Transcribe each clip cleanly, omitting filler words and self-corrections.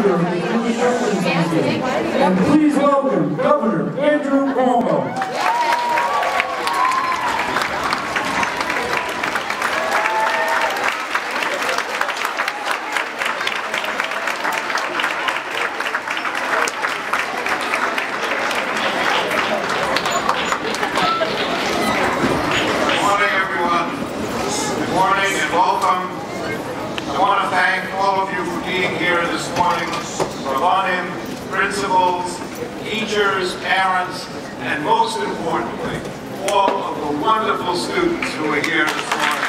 founder of the Jewish Shepherd's Museum. And please welcome Governor Andrew Cuomo. Teachers, parents, and most importantly, all of the wonderful students who are here this morning.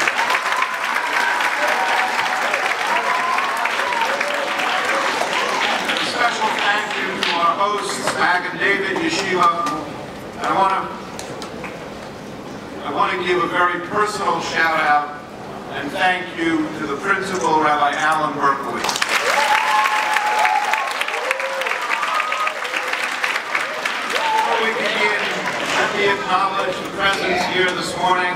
A special thank you to our hosts, Mag and David Yeshiva. And I want to give a very personal shout out and thank you to the principal, Rabbi Alan Berkowitz. Acknowledge the presence here this morning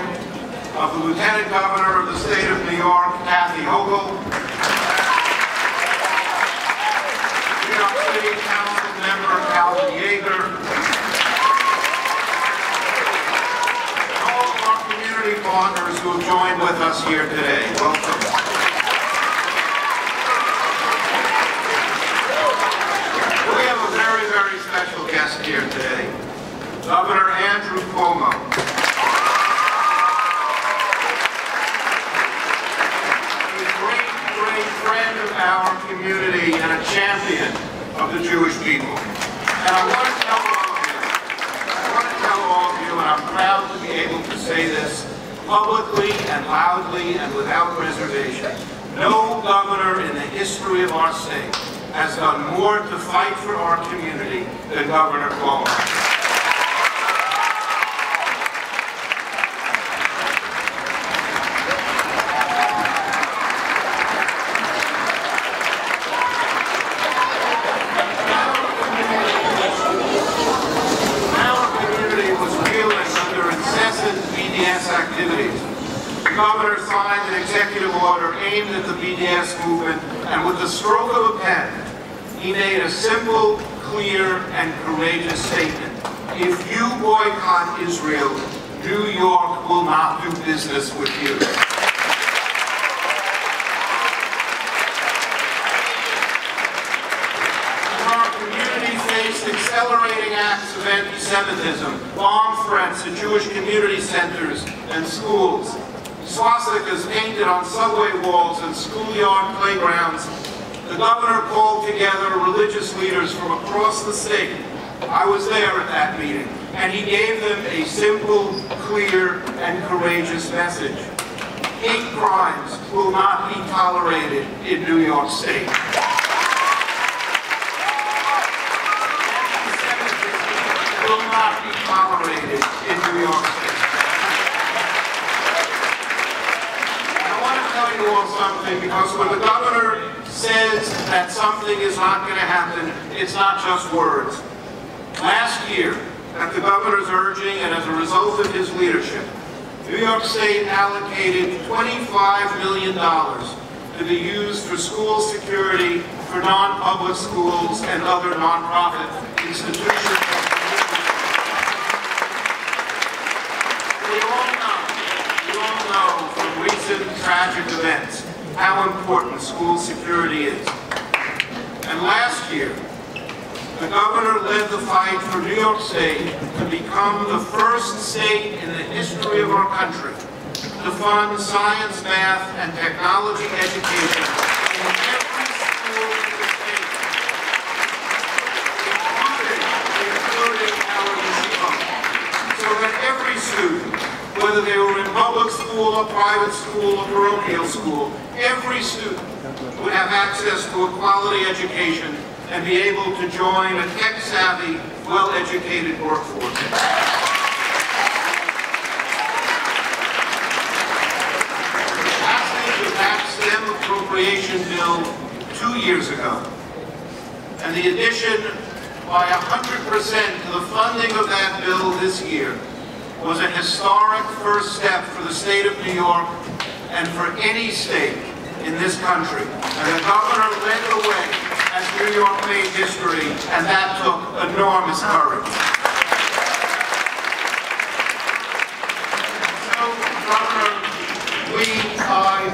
of the Lieutenant Governor of the State of New York, Kathy Hochul, New York City Council member Calvin Yeager, and all of our community partners who have joined with us here today. Welcome. We have a very, very special guest here today. Governor Andrew Cuomo. He's a great, great friend of our community and a champion of the Jewish people. And I want to tell all of you, and I'm proud to be able to say this publicly and loudly and without reservation, no governor in the history of our state has done more to fight for our community than Governor Cuomo. Activities. The governor signed an executive order aimed at the BDS movement, and with the stroke of a pen, he made a simple, clear, and courageous statement. If you boycott Israel, New York will not do business with you. Accelerating acts of anti-Semitism, bomb threats at Jewish community centers and schools, swastikas painted on subway walls and schoolyard playgrounds. The governor called together religious leaders from across the state. I was there at that meeting, and he gave them a simple, clear, and courageous message. Hate crimes will not be tolerated in New York State. Will not be tolerated in New York State. And I want to tell you all something, because when the governor says that something is not going to happen, it's not just words. Last year, at the governor's urging and as a result of his leadership, New York State allocated $25 million to be used for school security for non-public schools and other non-profit institutions. We all know from recent tragic events how important school security is. And last year, the governor led the fight for New York State to become the first state in the history of our country to fund science, math, and technology education in every school in the state, including our yeshiva, so that every student, whether they were in public school or private school or parochial school, every student would have access to a quality education and be able to join a tech-savvy, well-educated workforce. The passage of that STEM appropriation bill 2 years ago, and the addition by 100% to the funding of that bill this year, was a historic first step for the state of New York and for any state in this country. And the governor led the way as we New York made history, and that took enormous courage. So, Governor, we,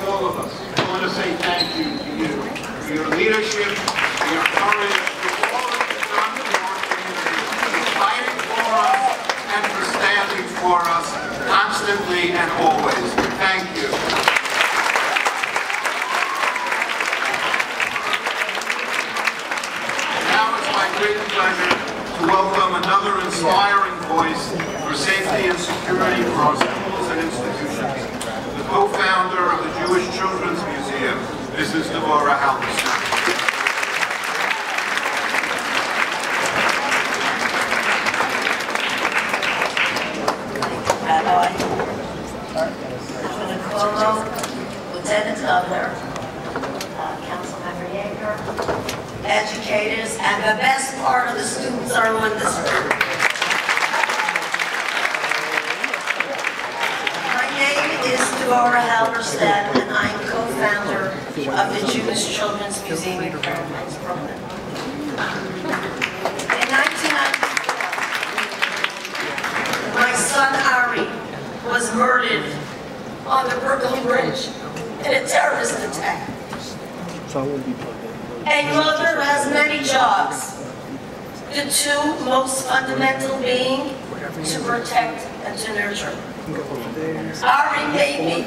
all of us, want to say thank you to you for your leadership, for your courage, for all that you've done for our community, for fighting for us, and for standing for us constantly and always. Thank you. Great pleasure to welcome another inspiring voice for safety and security for our schools and institutions, the co-founder of the Jewish Children's Museum, Mrs. Devorah Halberstam. Rabbi, President Cuomo, Lieutenant Governor, Councilmember Yeager, educators, and the best part of the students are on this room. My name is Devorah Halberstam, and I'm co-founder of the Jewish Children's Museum in Brooklyn. In 1994, my son Ari was murdered on the Brooklyn Bridge in a terrorist attack. A mother has many jobs, the two most fundamental being to protect and to nurture. Ari made me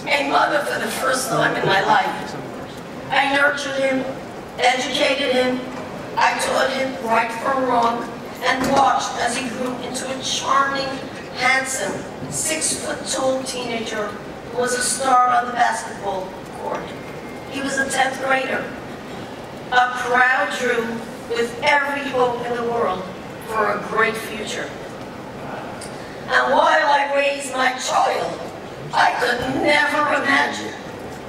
a mother for the first time in my life. I nurtured him, educated him, I taught him right from wrong, and watched as he grew into a charming, handsome, 6-foot-tall teenager who was a star on the basketball court. He was a 10th grader. A proud Jew with every hope in the world for a great future. And while I raised my child, I could never imagine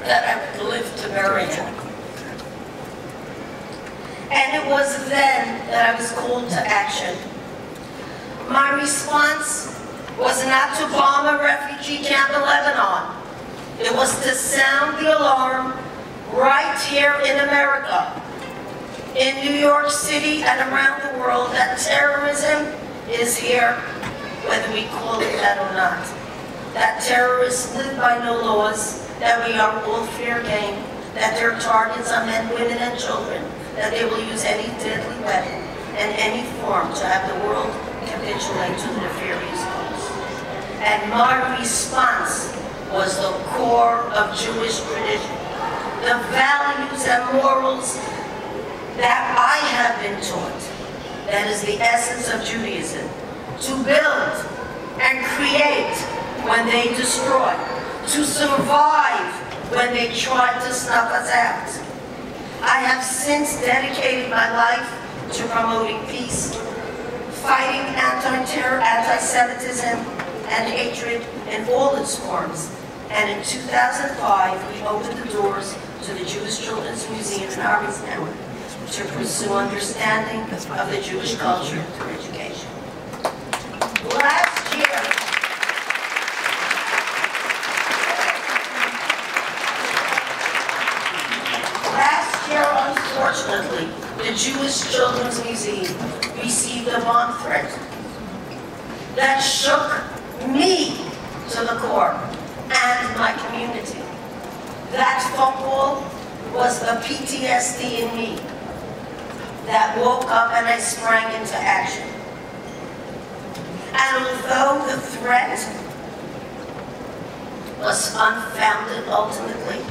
that I would live to marry him. And it was then that I was called to action. My response was not to bomb a refugee camp in Lebanon. It was to sound the alarm right here in America, in New York City and around the world, that terrorism is here, whether we call it that or not. That terrorists live by no laws, that we are all fair game, that their targets are men, women, and children, that they will use any deadly weapon in any form to have the world capitulate to the nefarious goals. And my response was the core of Jewish tradition, the values and morals that I have been taught, that is the essence of Judaism, to build and create when they destroy, to survive when they try to snuff us out. I have since dedicated my life to promoting peace, fighting anti-terror, anti-Semitism, and hatred in all its forms. And in 2005, we opened the doors to the Jewish Children's Museum in Arvington to pursue understanding of the Jewish culture through education. Last year, unfortunately, the Jewish Children's Museum received a bomb threat that shook me to the core and my community. That phone call was the PTSD in me that woke up and I sprang into action. And although the threat was unfounded ultimately,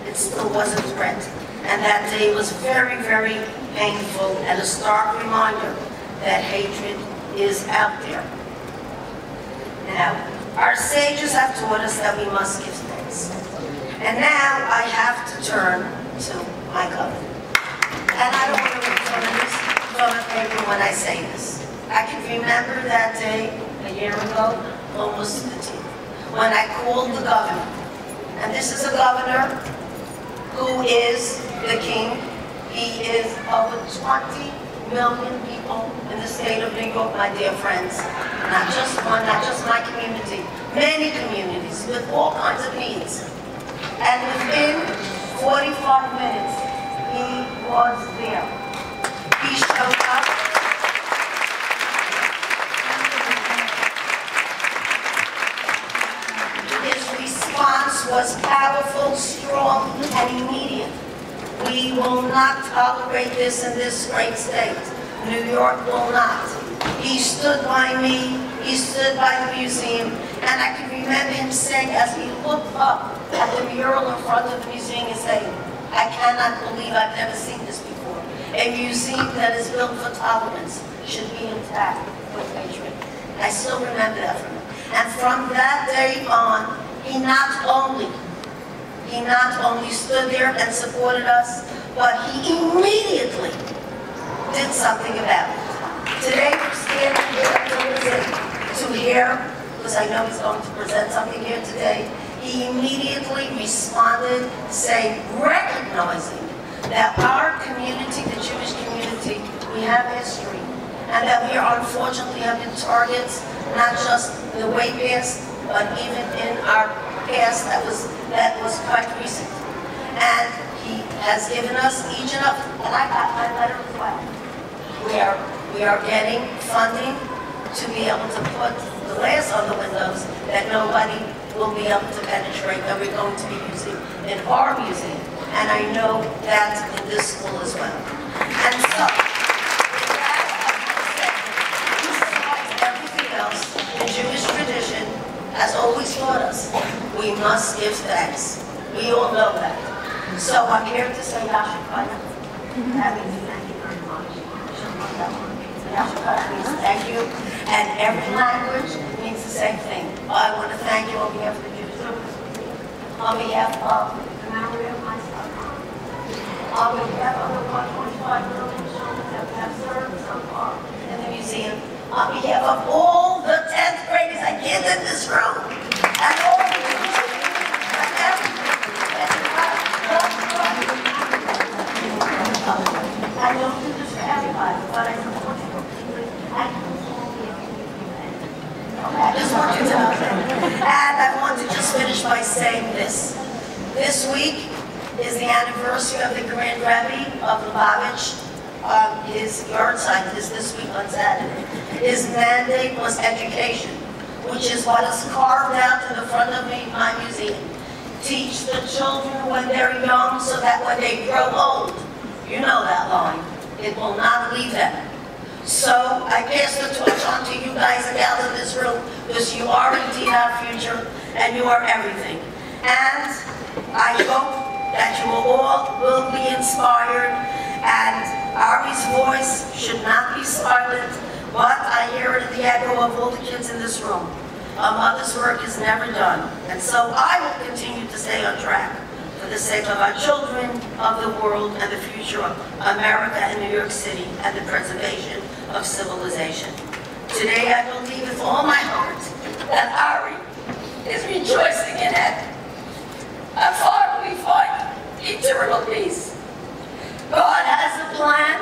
it still was a threat. And that day was very, very painful and a stark reminder that hatred is out there. Now, our sages have taught us that we must give thanks. And now I have to turn to my governor. And I don't want to read from this toilet paper when I say this. I can remember that day a year ago, almost to the T, when I called the governor. And this is a governor who is the king. He is over 20 million people in the state of New York, my dear friends. Not just one, not just my community, many communities with all kinds of needs. And within 45 minutes, he was there. He showed up. His response was powerful, strong, and immediate. We will not tolerate this in this great state. New York will not. He stood by me, he stood by the museum, and I can remember him saying as he looked up at the mural in front of the museum and saying, I cannot believe I've never seen this before. A museum that is built for tolerance should be intact with hatred. I still remember that from him. And from that day on, he not only stood there and supported us, but he immediately did something about it. Today we're standing here to hear, because I know he's going to present something here today. He immediately responded, saying, recognizing that our community, the Jewish community, we have history, and that we are unfortunately have been targets, not just in the way past, but even in our past that was quite recent. And he has given us each and every, and I got my letter as well. We are getting funding to be able to put glass on the windows that nobody will be able to penetrate, that we're going to be using in our museum. And I know that in this school as well. And so, besides everything else, the Jewish tradition has always taught us we must give thanks. We all know that. So I'm here to say Yashikaya. That means thank you very much. Thank you. And every language means the same thing. I want to thank you on behalf of the Jewish community, on behalf of the memory of my son, on behalf of the 1.5 million children that we have served so far in the museum, on behalf of all the 10th graders I get in this room, and all the Jewish community, and everything. I don't do this for everybody, but I support you. I just want you to know that. And I want to just finish by saying this. This week is the anniversary of the Grand Rebbe of Lubavitch. His yard site is this week on Saturday. His mandate was education, which is what is carved out in the front of my museum. Teach the children when they're young so that when they grow old, you know that line, it will not leave them. So I pass the torch on to you guys and gals in this room, because you are indeed our future and you are everything. And I hope that you all will be inspired, and Ari's voice should not be silent, but I hear it in the echo of all the kids in this room. A mother's work is never done, and so I will continue to stay on track for the sake of our children, of the world, and the future of America and New York City, and the preservation of civilization. Today I believe with all my heart that Ari is rejoicing in heaven and finally find eternal peace. God has a plan,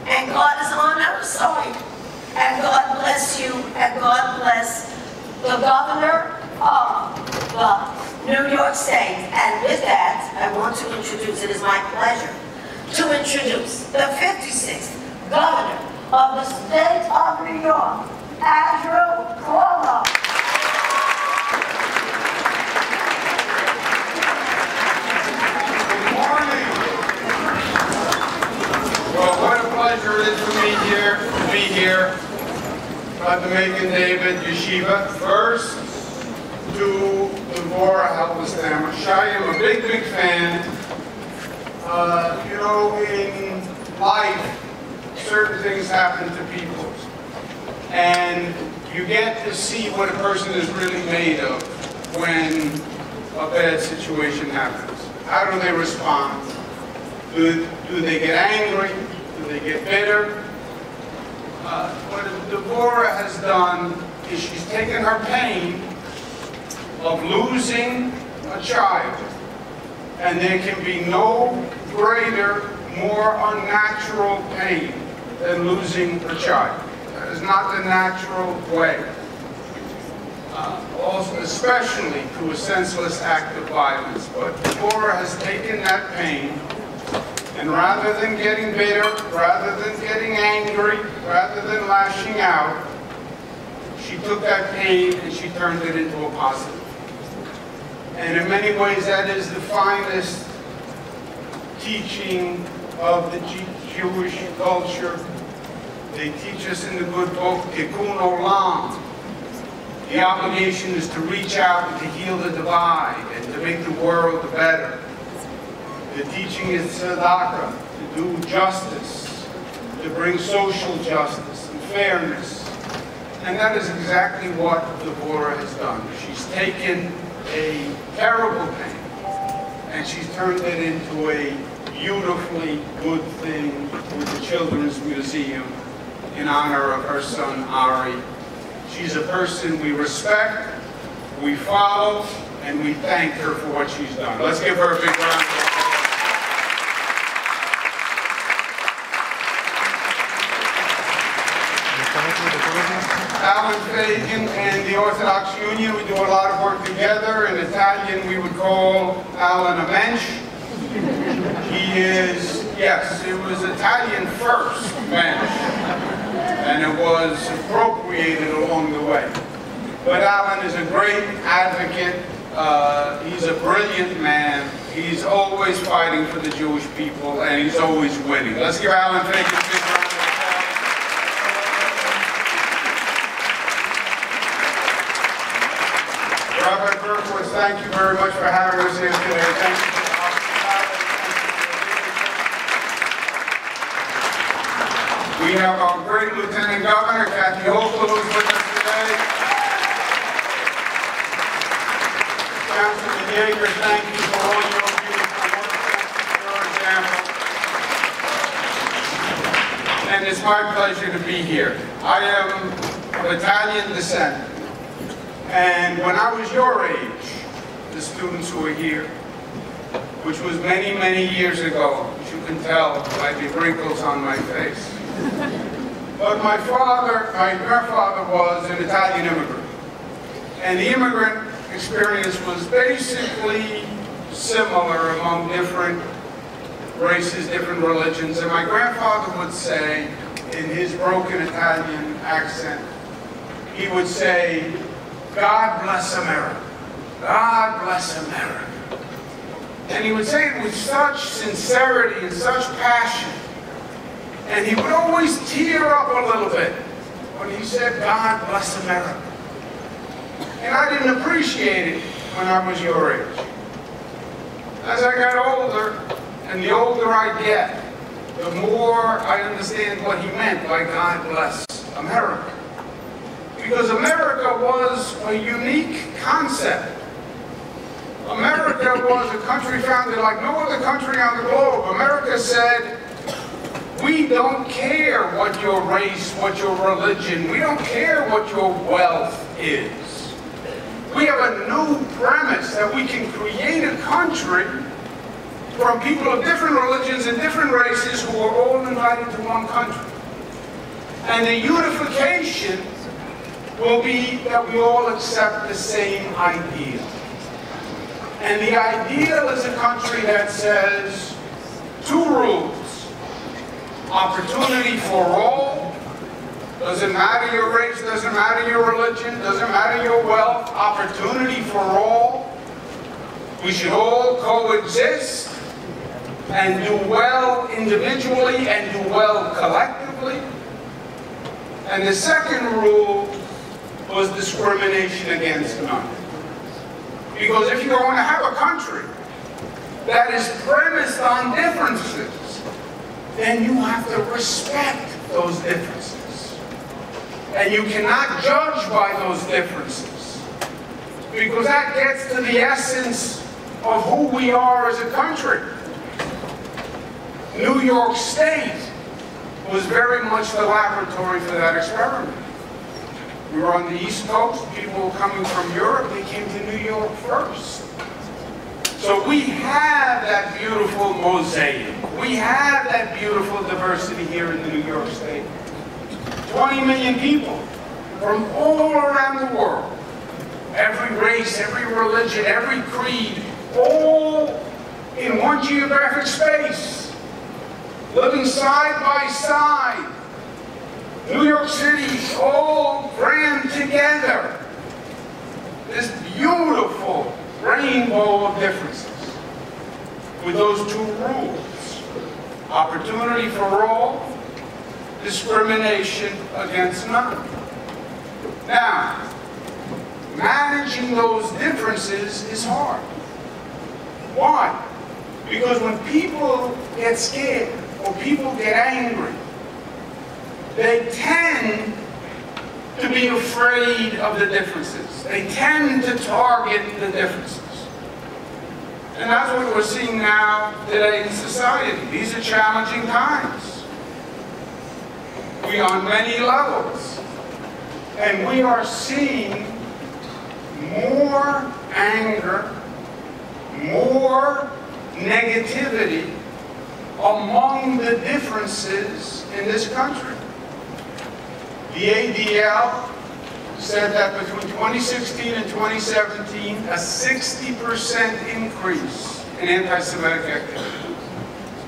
and God is on our side, and God bless you, and God bless the governor of the New York State. And with that, I want to introduce, it is my pleasure to introduce the 56th governor of the state of New York, Andrew Cuomo. Good morning. Well, what a pleasure it is to be here at the Macon David Yeshiva. First, to Devorah Halberstam. I am a big, big fan. You know, in life, certain things happen to people, and you get to see what a person is really made of when a bad situation happens. How do they respond? Do they get angry? Do they get bitter? What Devorah has done is she's taken her pain of losing a child, and there can be no greater, more unnatural pain than losing a child. That is not the natural way. Also, especially through a senseless act of violence. But Devorah has taken that pain And rather than getting bitter, rather than getting angry, rather than lashing out, she took that pain and she turned it into a positive. And in many ways, that is the finest teaching of the Jewish culture. They teach us in the good book, Tikkun Olam. The obligation is to reach out and to heal the divide and to make the world better. The teaching is tzedakah, to do justice, to bring social justice and fairness. And that is exactly what Deborah has done. She's taken a terrible pain and she's turned it into a beautifully good thing with the Children's Museum in honor of her son Ari. She's a person we respect, we follow, and we thank her for what she's done. Let's give her a big round of applause. Alan Fagan and the Orthodox Union, we do a lot of work together. In Italian, we would call Alan a mensch. He is, yes, it was Italian first, mensch, and it was appropriated along the way. But Alan is a great advocate. He's a brilliant man. He's always fighting for the Jewish people, and he's always winning. Let's give Alan Fagan a big round of applause. Rabbi Berkowitz, thank you very much for having us here today. Thank you for the hospitality. We have our great Lieutenant Governor, Kathy Hochul, who's with us today. Councilman Yeager, thank you for all your beautiful work. Thank you for your example. And it's my pleasure to be here. I am of Italian descent. And when I was your age, the students who are here, which was many, many years ago, as you can tell by the wrinkles on my face. But my grandfather was an Italian immigrant. And the immigrant experience was basically similar among different races, different religions. And my grandfather would say, in his broken Italian accent, he would say, "God bless America. God bless America." And he would say it with such sincerity and such passion. And he would always tear up a little bit when he said, "God bless America." And I didn't appreciate it when I was your age. As I got older, and the older I get, the more I understand what he meant by God bless America. Because America was a unique concept. America was a country founded like no other country on the globe. America said, we don't care what your race, what your religion, we don't care what your wealth is. We have a new premise that we can create a country from people of different religions and different races who are all invited to one country. And the unification will be that we all accept the same ideal. And the ideal is a country that says two rules. Opportunity for all. Doesn't matter your race, doesn't matter your religion, doesn't matter your wealth. Opportunity for all. We should all coexist and do well individually and do well collectively. And the second rule was discrimination against none. Because if you're going to have a country that is premised on differences, then you have to respect those differences. And you cannot judge by those differences. Because that gets to the essence of who we are as a country. New York State was very much the laboratory for that experiment. We were on the East Coast, people were coming from Europe, they came to New York first. So we have that beautiful mosaic. We have that beautiful diversity here in the New York State. 20 million people from all around the world. Every race, every religion, every creed, all in one geographic space. living side by side. New York City all crammed together. This beautiful rainbow of differences with those two rules: opportunity for all, discrimination against none. Now, managing those differences is hard. Why? Because when people get scared or people get angry, they tend to be afraid of the differences. They tend to target the differences. And that's what we're seeing now today in society. These are challenging times. We are on many levels. And we are seeing more anger, more negativity among the differences in this country. The ADL said that between 2016 and 2017, a 60% increase in anti-Semitic activity.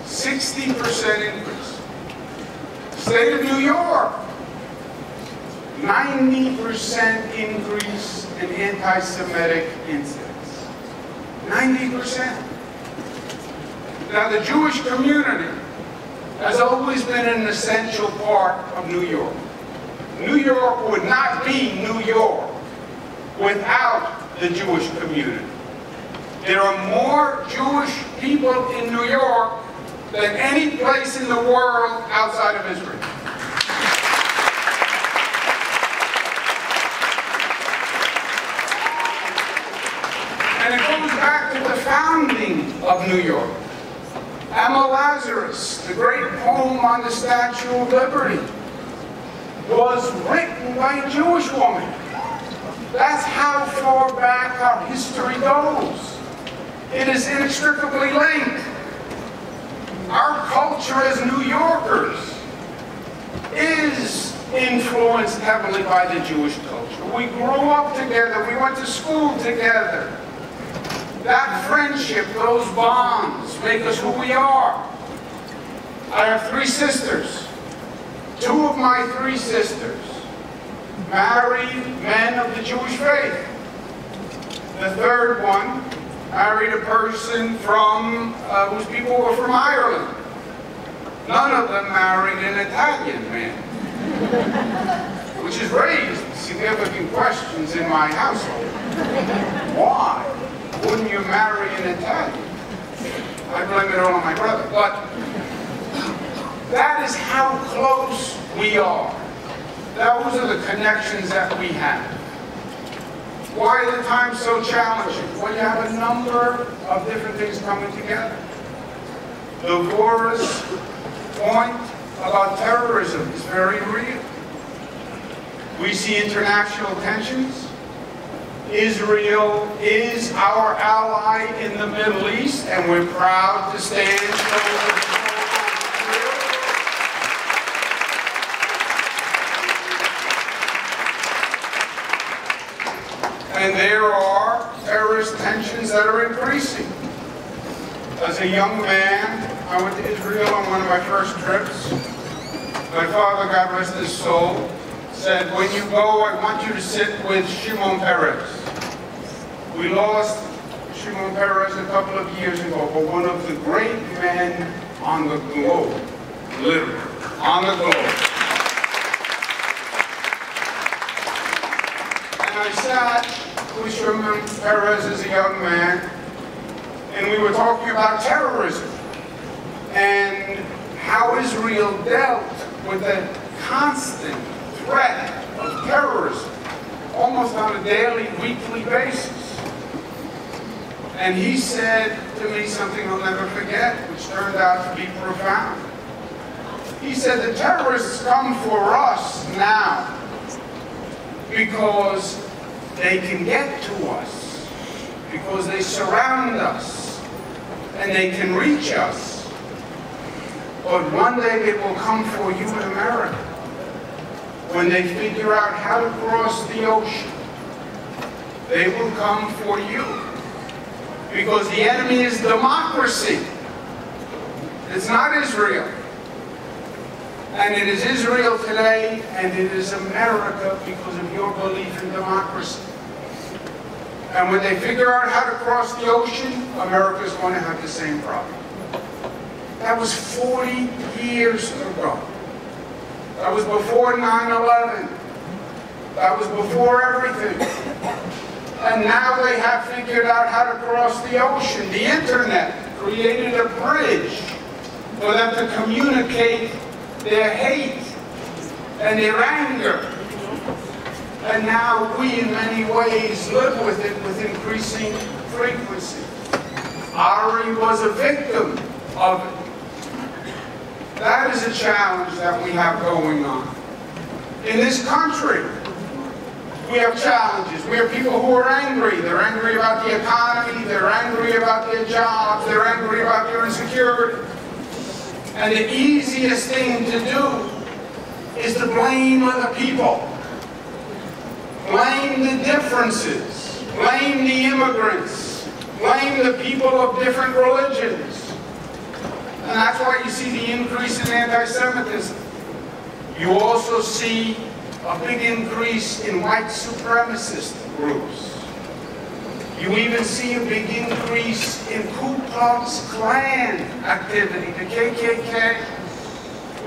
60% increase. State of New York, 90% increase in anti-Semitic incidents. 90%. Now, the Jewish community has always been an essential part of New York. New York would not be New York without the Jewish community. There are more Jewish people in New York than any place in the world outside of Israel. And it goes back to the founding of New York. Emma Lazarus, the great poem on the Statue of Liberty, was written by a Jewish woman. That's how far back our history goes. It is inextricably linked. Our culture as New Yorkers is influenced heavily by the Jewish culture. We grew up together, we went to school together. That friendship, those bonds, make us who we are. I have 3 sisters. 2 of my 3 sisters married men of the Jewish faith. The 3rd one married a person from whose people were from Ireland. None of them married an Italian man, which has raised significant questions in my household. Why wouldn't you marry an Italian? I blame it all on my brother. But that is how close we are. Those are the connections that we have. Why are the times so challenging? Well, you have a number of different things coming together. The Vora's point about terrorism is very real. We see international tensions. Israel is our ally in the Middle East, and we're proud to stand for Israel. And there are terrorist tensions that are increasing. As a young man, I went to Israel on one of my first trips. My father, God rest his soul, said, when you go, I want you to sit with Shimon Peres. We lost Shimon Peres a couple of years ago, but one of the great men on the globe, literally, on the globe. And I sat with Shimon Peres as a young man, and we were talking about terrorism and how Israel dealt with the constant threat of terrorism almost on a daily, weekly basis. And he said to me something I'll never forget, which turned out to be profound. He said, the terrorists come for us now because they can get to us, because they surround us, and they can reach us. But one day they will come for you in America, when they figure out how to cross the ocean. They will come for you, because the enemy is democracy. It's not Israel. And it is Israel today, and it is America because of your belief in democracy. And when they figure out how to cross the ocean, America is going to have the same problem. That was 40 years ago. That was before 9/11. That was before everything. And now they have figured out how to cross the ocean. The internet created a bridge for them to communicate their hate and their anger. And now we, in many ways, live with it with increasing frequency. Ari was a victim of it. That is a challenge that we have going on. In this country, we have challenges. We have people who are angry. They're angry about the economy. They're angry about their jobs. They're angry about their insecurity. And the easiest thing to do is to blame other people. Blame the differences. Blame the immigrants. Blame the people of different religions. And that's why you see the increase in anti-Semitism. You also see a big increase in white supremacist groups. You even see a big increase in Ku Klux Klan activity, the KKK,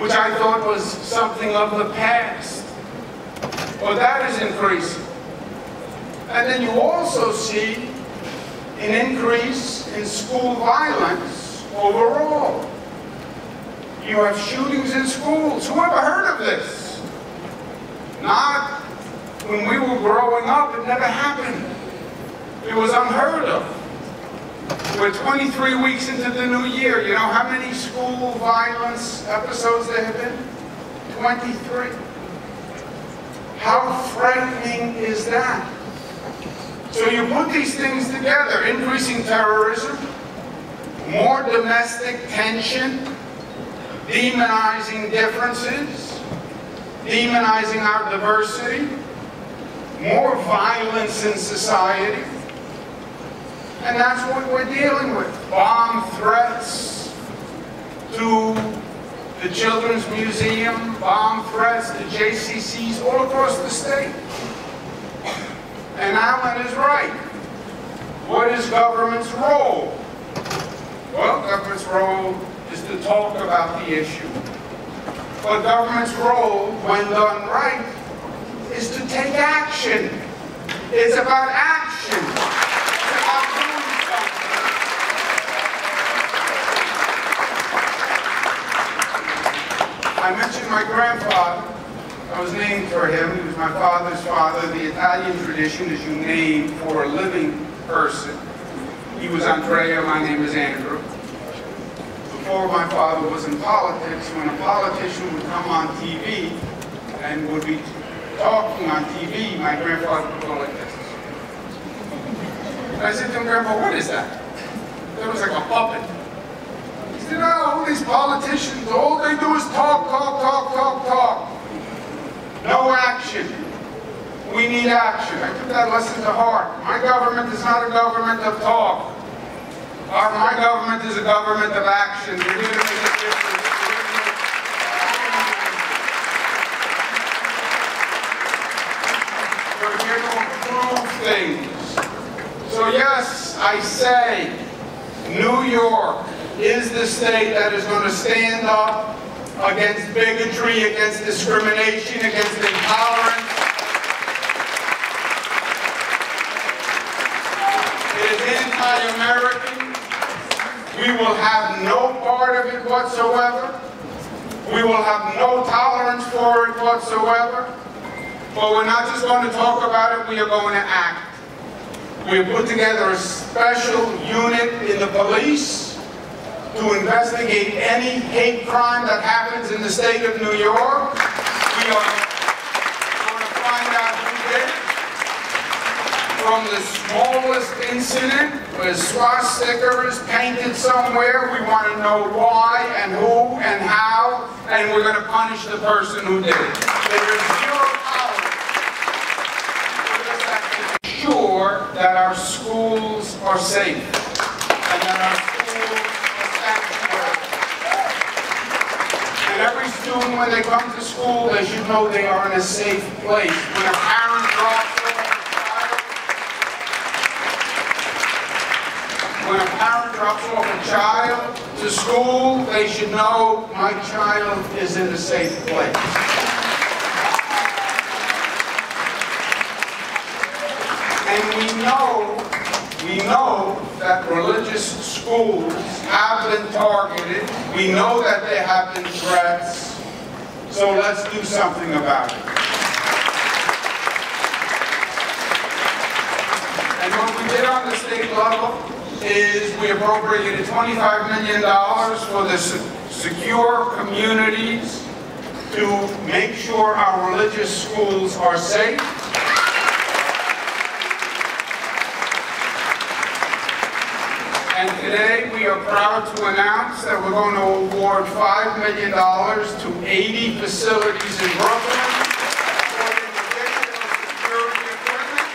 which I thought was something of the past. Well, that is increasing. And then you also see an increase in school violence overall. You have shootings in schools. Who ever heard of this? Not when we were growing up, it never happened. It was unheard of. We're 23 weeks into the new year. You know how many school violence episodes there have been? 23. How frightening is that? So you put these things together, increasing terrorism, more domestic tension, demonizing differences, demonizing our diversity, more violence in society. And that's what we're dealing with. Bomb threats to the Children's Museum, bomb threats to JCCs all across the state. And Alan is right. What is government's role? Well, government's role is to talk about the issue. But government's role, when done right, is to take action. It's about action. It's about doing something. I mentioned my grandfather. I was named for him. He was my father's father. The Italian tradition is you name for a living person. He was Andrea, my name is Andrew. Before my father was in politics, when a politician would come on TV and would be talking on TV, my grandfather would go like this. And I said to him, Grandpa, what is that? That was like a puppet. He said, oh, these politicians, all they do is talk, talk, talk, talk, talk. No action. We need action. I took that lesson to heart. My government is not a government of talk. My government is a government of action. We're here to make a difference. We're here to improve things. So yes, I say, New York is the state that is going to stand up against bigotry, against discrimination, against intolerance. It is anti-American. We will have no part of it whatsoever. We will have no tolerance for it whatsoever. But we're not just going to talk about it, we are going to act. We have put together a special unit in the police to investigate any hate crime that happens in the state of New York. We are going to find out who did it. From the smallest incident where a swastika is painted somewhere, we want to know why and who and how, and we're going to punish the person who did it. There is zero tolerance. We just have to ensure that our schools are safe and that our schools are sanctuary. And every student soon when they come to school, they should know they are in a safe place. When a parent drops off a child to school, they should know my child is in a safe place. And we know that religious schools have been targeted. We know that there have been threats. So let's do something about it. And what we did on the state level is we appropriated $25 million for the secure communities to make sure our religious schools are safe. And today we are proud to announce that we're going to award $5 million to 80 facilities in Brooklyn for the additional security equipment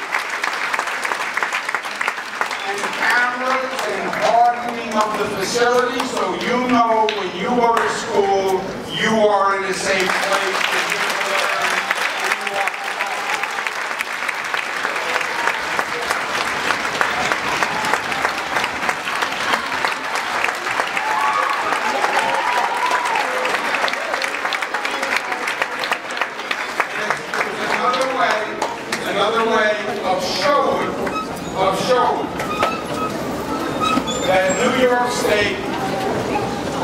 and cameras and hardening of the facility, so you know when you go to school, you are in a safe place to learn and you are. Another way of showing that New York State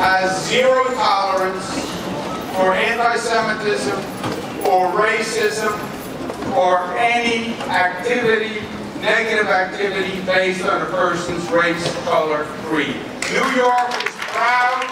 has zero tolerance for anti-Semitism or racism or any activity, negative activity based on a person's race, color, creed. New York is proud.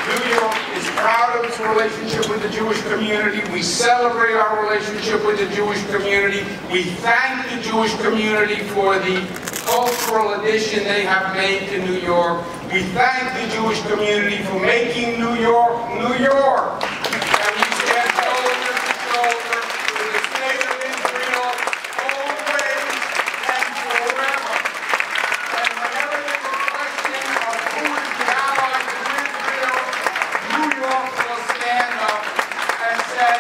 New York is proud of its relationship with the Jewish community. We celebrate our relationship with the Jewish community. We thank the Jewish community for the cultural addition they have made to New York. We thank the Jewish community for making New York, New York. And we stand shoulder to shoulder with the state of Israel, always and forever. And whenever there's a question of who is the ally of Israel, New York will stand up and say,